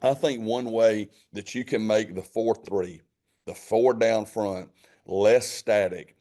I think one way that you can make the 4-3, the 4 down front, less static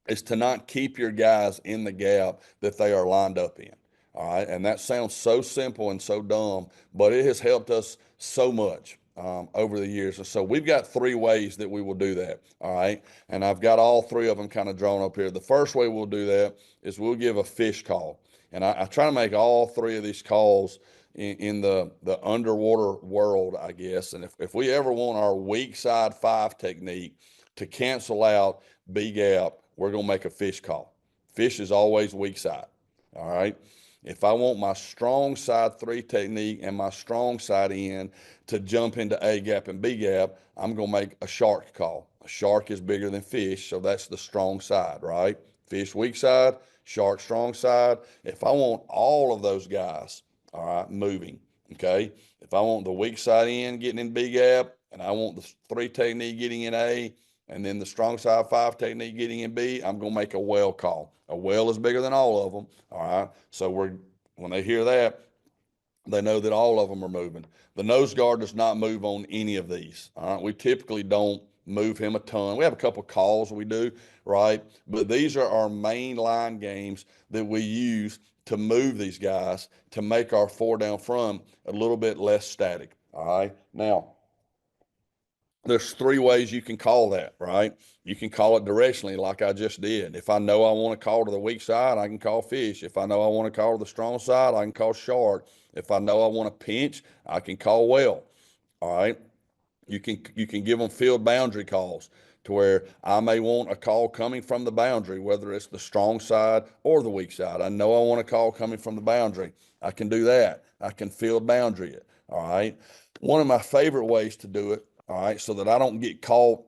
is to not keep your guys in the gap that they are lined up in. All right. And that sounds so simple and so dumb, but it has helped us so much over the years. And so we've got 3 ways that we will do that. All right. And I've got all 3 of them kind of drawn up here. The first way we'll do that is we'll give a fish call. And I try to make all 3 of these calls in the underwater world, I guess. And if we ever want our weak side 5 technique to cancel out B gap, we're going to make a fish call. Fish is always weak side. All right. If I want my strong side 3 technique and my strong side in to jump into A gap and B gap, I'm going to make a shark call. A shark is bigger than fish, so that's the strong side, right? Fish weak side, shark strong side. If I want all of those guys, all right, moving, okay? If I want the weak side in getting in B gap, and I want the 3 technique getting in A, and then the strong side 5 technique getting in B, I'm going to make a well call. A well is bigger than all of them, all right? So when they hear that, they know that all of them are moving. The nose guard does not move on any of these, all right? We typically don't move him a ton. We have a couple of calls we do, right? But these are our main line games that we use to move these guys to make our 4 down front a little bit less static, all right? Now, there's 3 ways you can call that, right? You can call it directionally like I just did. If I know I want to call to the weak side, I can call fish. If I know I want to call to the strong side, I can call shark. If I know I want to pinch, I can call well. All right. You can give them field boundary calls to where I may want a call coming from the boundary, whether it's the strong side or the weak side. I know I want a call coming from the boundary. I can do that. I can field boundary it. All right. One of my favorite ways to do it, all right, so that I don't get caught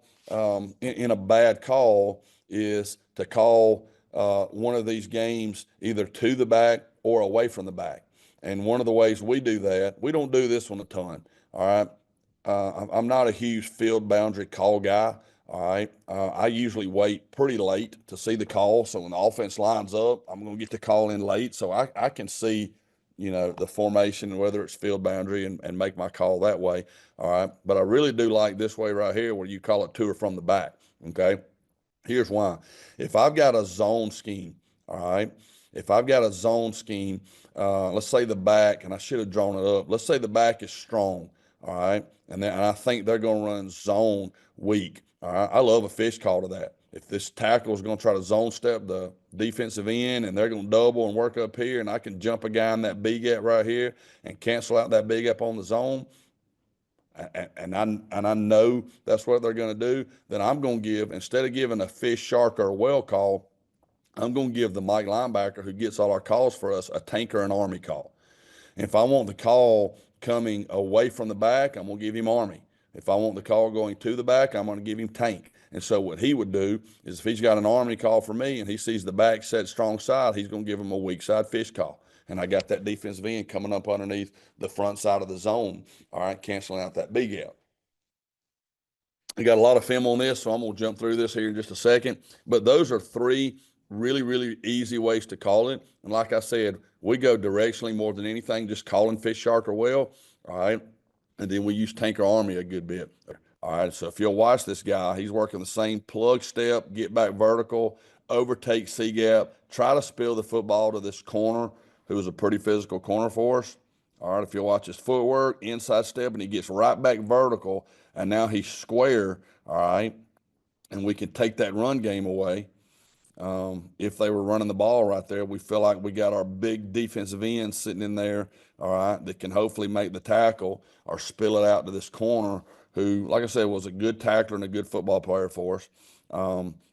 in a bad call, is to call one of these games either to the back or away from the back. And one of the ways we do that, we don't do this one a ton, all right? I'm not a huge field boundary call guy, all right? I usually wait pretty late to see the call, so when the offense lines up, I'm going to get the call in late so I can see, the formation, whether it's field boundary, and make my call that way. All right. But I really do like this way right here where you call it to or from the back. Okay. Here's why. If I've got a zone scheme, all right, if I've got a zone scheme, let's say the back, and I should have drawn it up. Let's say the back is strong, all right, and I think they're going to run zone weak. All right. I love a fish call to that. If this tackle is going to try to zone step the defensive end and they're going to double and work up here, and I can jump a guy in that B gap right here and cancel out that B gap on the zone, and I know that's what they're going to do, then I'm going to give, instead of giving a fish, shark, or a whale call, I'm going to give the Mike linebacker who gets all our calls for us a tank or an Army call. And if I want the call coming away from the back, I'm going to give him Army. If I want the call going to the back, I'm going to give him tank. And so what he would do is if he's got an Army call for me and he sees the back set strong side, he's going to give him a weak side fish call. And I got that defensive end coming up underneath the front side of the zone, all right, canceling out that B gap. We got a lot of film on this, so I'm going to jump through this here in just a second. But those are 3 really, really easy ways to call it. And like I said, we go directionally more than anything, just calling fish, shark, or whale, all right? And then we use tank or Army a good bit. All right, so if you'll watch this guy, he's working the same plug step, get back vertical, overtake C gap, try to spill the football to this corner, who is a pretty physical corner for us. All right, if you'll watch his footwork, inside step, and he gets right back vertical, and now he's square, all right, and we can take that run game away. If they were running the ball right there, we feel like we got our big defensive end sitting in there, all right, that can hopefully make the tackle or spill it out to this corner who, like I said, was a good tackler and a good football player for us.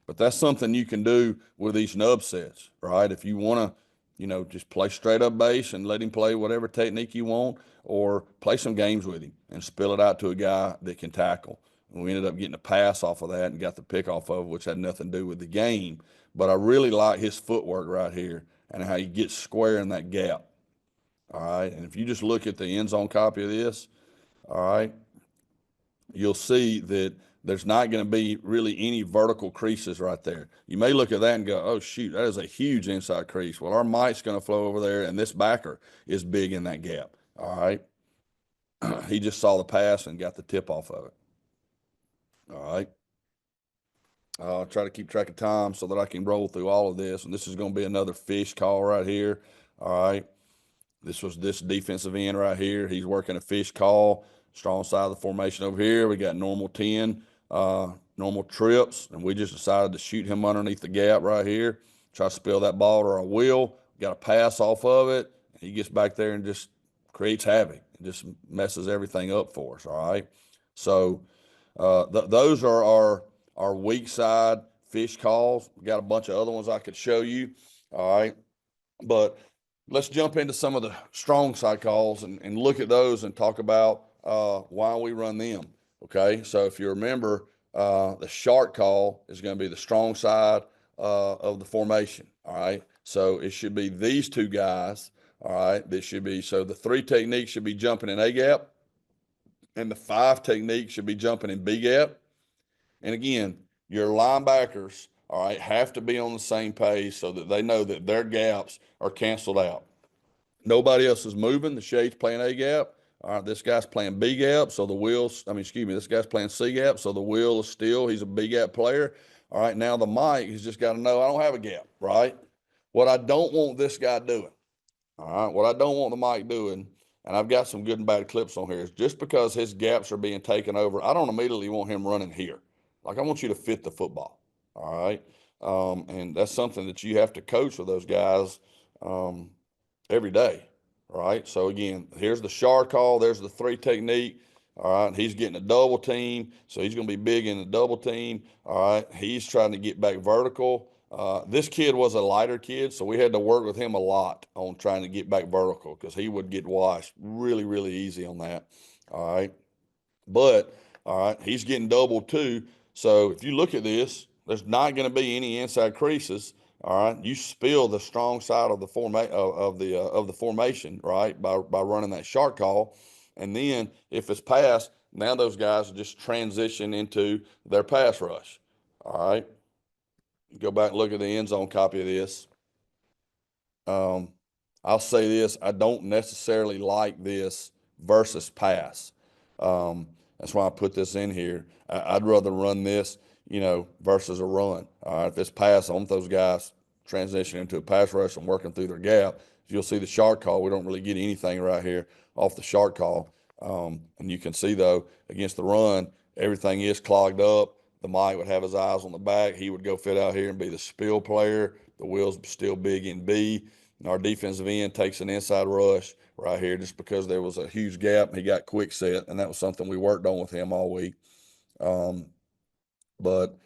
But that's something you can do with these nub sets, right? If you want to, just play straight up base and let him play whatever technique you want, or play some games with him and spill it out to a guy that can tackle. And we ended up getting a pass off of that and got the pick off of it, which had nothing to do with the game. But I really like his footwork right here and how he gets square in that gap. All right. And if you just look at the end zone copy of this, all right, you'll see that there's not going to be really any vertical creases right there. You may look at that and go, oh, shoot, that is a huge inside crease. Well, our might's going to flow over there, and this backer is big in that gap. All right. he just saw the pass and got the tip off of it. All right. I'll try to keep track of time so that I can roll through all of this. And this is going to be another fish call right here. All right. This was this defensive end right here. He's working a fish call, strong side of the formation over here. We got normal 10, normal trips, and we just decided to shoot him underneath the gap right here. Try to spill that ball to our wheel. Got a pass off of it. He gets back there and just creates havoc. It just messes everything up for us. All right. So those are our weak side fish calls. We got a bunch of other ones I could show you. All right. But let's jump into some of the strong side calls and look at those and talk about why we run them. Okay. So if you remember, the shark call is going to be the strong side of the formation. All right. So it should be these two guys. All right. This should be, so the 3 technique should be jumping in A gap, and the 5 technique should be jumping in B gap. And again, your linebackers, all right, have to be on the same page so that they know that their gaps are canceled out. Nobody else is moving. The shade's playing A gap. All right, this guy's playing B gap, so the wheels, this guy's playing C gap, so the wheel is still, he's a B gap player. All right, now the Mike has just got to know I don't have a gap, right? What I don't want this guy doing, all right, what I don't want the Mike doing, and I've got some good and bad clips on here, is just because his gaps are being taken over, I don't immediately want him running here. Like, I want you to fit the football, all right? And that's something that you have to coach with those guys every day, right? So, again, here's the shark call. There's the 3 technique, all right? He's getting a double team, so he's going to be big in the double team, all right? He's trying to get back vertical. This kid was a lighter kid, so we had to work with him a lot on trying to get back vertical because he would get washed really, really easy on that, all right? But, all right, he's getting doubled too. So if you look at this, there's not going to be any inside creases. All right, you spill the strong side of the formation, right, by running that shark call, and then if it's passed, now those guys just transition into their pass rush. All right, go back and look at the end zone copy of this. I'll say this: I don't necessarily like this versus pass. That's why I put this in here. I'd rather run this, versus a run. All right, if it's pass, I want those guys transitioning into a pass rush and working through their gap. You'll see the shark call. We don't really get anything right here off the shark call. And you can see, though, against the run, everything is clogged up. The Mike would have his eyes on the back. He would go fit out here and be the spill player. The wheel's still big in B. And our defensive end takes an inside rush right here just because there was a huge gap and he got quick set, and that was something we worked on with him all week. But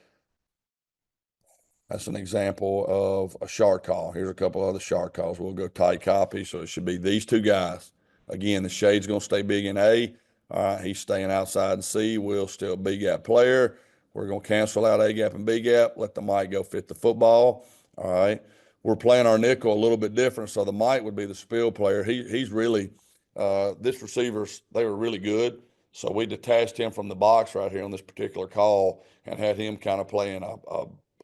that's an example of a shark call. Here's a couple other shark calls. We'll go tight copy. So it should be these two guys. Again, the shade's going to stay big in A. All right, he's staying outside in C. Will's still a B gap player. We're going to cancel out A gap and B gap. Let the Mike go fit the football. All right. We're playing our nickel a little bit different. So the Mike would be the spill player. He's really, this receivers, they were really good. So we detached him from the box right here on this particular call and had him kind of playing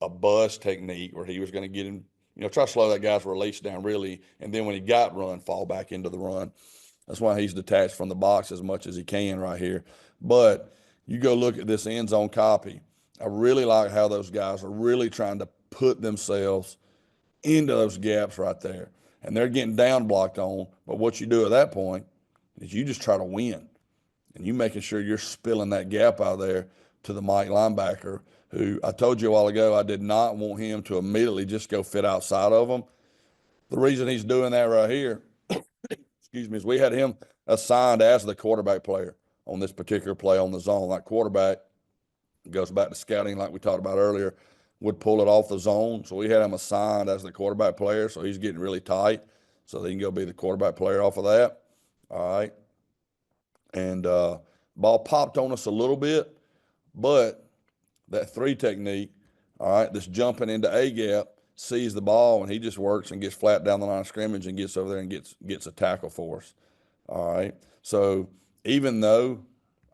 a buzz technique where he was going to get him, try to slow that guy's release down really. And then when he got run, fall back into the run. That's why he's detached from the box as much as he can right here. But you go look at this end zone copy. I really like how those guys are really trying to put themselves into those gaps right there. And they're getting down blocked on. But what you do at that point is you just try to win. And you making sure you're spilling that gap out there to the Mike linebacker, who I told you a while ago I did not want him to immediately just go fit outside of them. The reason he's doing that right here, is we had him assigned as the quarterback player on this particular play on the zone. That quarterback goes back to scouting like we talked about earlier, would pull it off the zone. So we had him assigned as the quarterback player, so he's getting really tight. So he can go be the quarterback player off of that. All right. And ball popped on us a little bit, but that 3 technique, all right, this jumping into A gap, sees the ball, and he just works and gets flat down the line of scrimmage and gets over there and gets a tackle for us. All right. So even though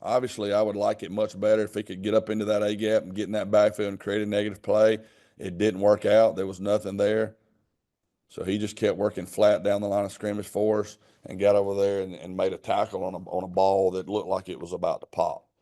obviously I would like it much better if he could get up into that A gap and get in that backfield and create a negative play, it didn't work out. There was nothing there. So he just kept working flat down the line of scrimmage for us and got over there and made a tackle on a ball that looked like it was about to pop.